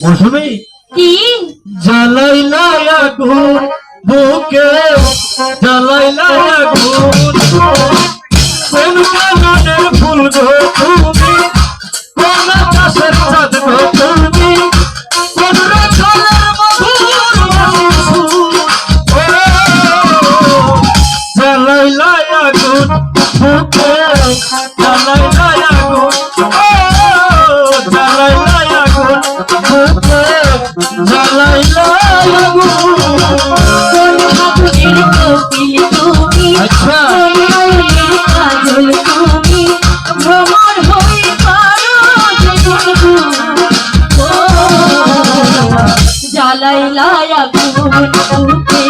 মৌসুমী কি জ্বালাইলা আগুন বুকে জ্বালাইলা আগুন কোন কাননের ফুল গো তুমি কোন আকাশের চাঁদ গো তুমি কোন রাখালের মধুর জ্বালাইলা আগুন বুকে জ্বালাইলা আগুন জ্বালাইলা আগুন বুকে জ্বালাইলা আগুন কোন আগুনের কপিল তুমি আচ্ছা কোন আগুনের কাজল তুমি ভ্রমর হয়ে পারো যেটুকু ও জ্বালাইলা আগুন বুকে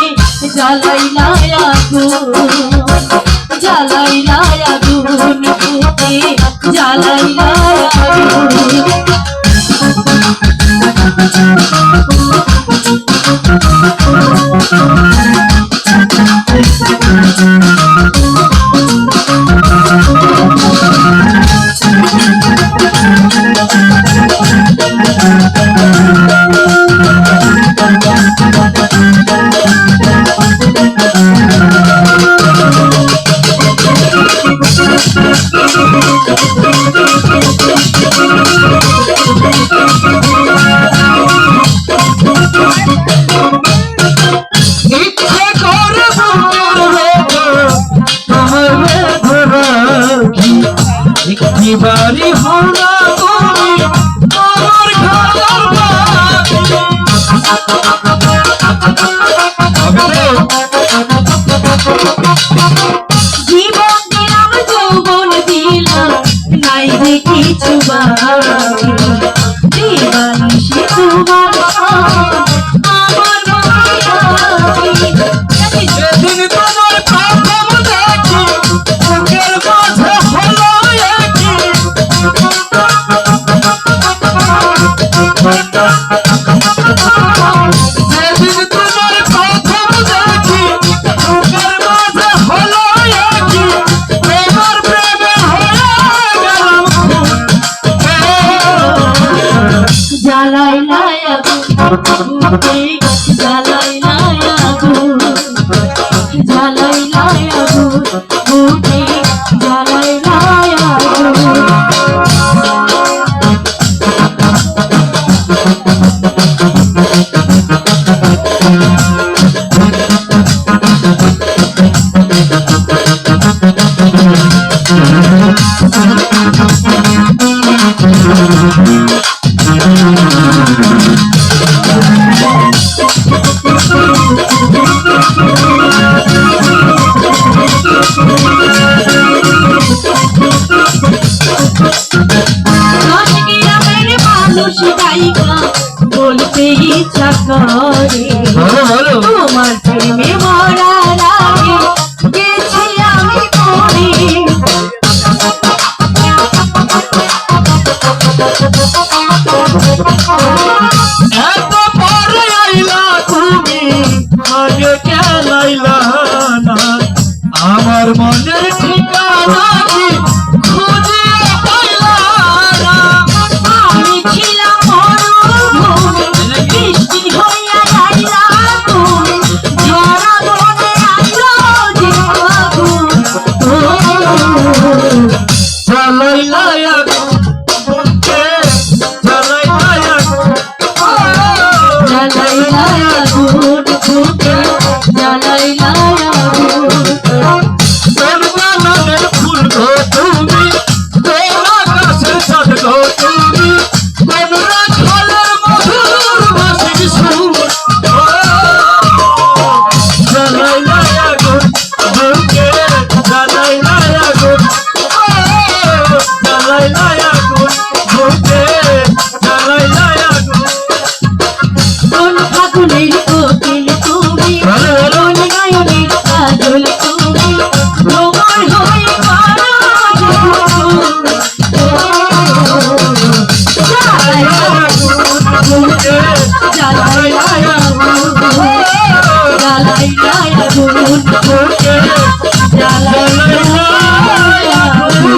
জ্বালাইলা আগুন জ্বালাইলা আগুন বুকে জ্বালাইলা আগুন ইচ্ছে করে একটি বাড়ি হোনা তুমি আমার ঘর জীবন দিলাম যৌবন দিলাম নাই রে কিছু বাকি দিবানিশি তোমার আমার সেদিন তোমার প্রথম দেখি বুকের মাঝে হলো একই সেদিন তোমার প্রথম দেখি বুকের মাঝে হলো একই প্রেমের প্রেমে হয়ে গেলাম জ্বালাইলা আগুন জ্বালাইলা আগুন জ্বালাইলা আগুন বুকে জ্বালাইলা আগুন বলতে ইচ্ছা করে তোমার প্রেমে মরার আগে গেছি আমি পড়ে এত পরে আইলা তুমি আগে কেন আইলা না আমার মনের ঠিকানা কি খুঁজে পাইলা না আমি ছিলাম মরুভূমি বৃষ্টি হইয়া যাইলা তুমি ঝরা মনে আইলো যে আগুন জ্বালাইলা আগুন বুকে জ্বালাইলা আগুন জ্বালাইলা আগুন বুকে জ্বালাইলা আগুন কোন কাননের ফুল গো তুমি কোন আকাশের চাঁদ গো তুমি কোন রাখালের মধুর বাঁশির সুর জ্বালাইলা আগুন বুকে জ্বালাইলা আগুন জ্বালাইলা আগুন বুকে জ্বালাইলা আগুন কোন ফাগুনের কোকিল তুমি কোন গায়নের কাজল তুমি ভ্রমর হয়ে পারো বুকে জ্বালাইলা আগুন বুকে জ্বালাইলা আগুন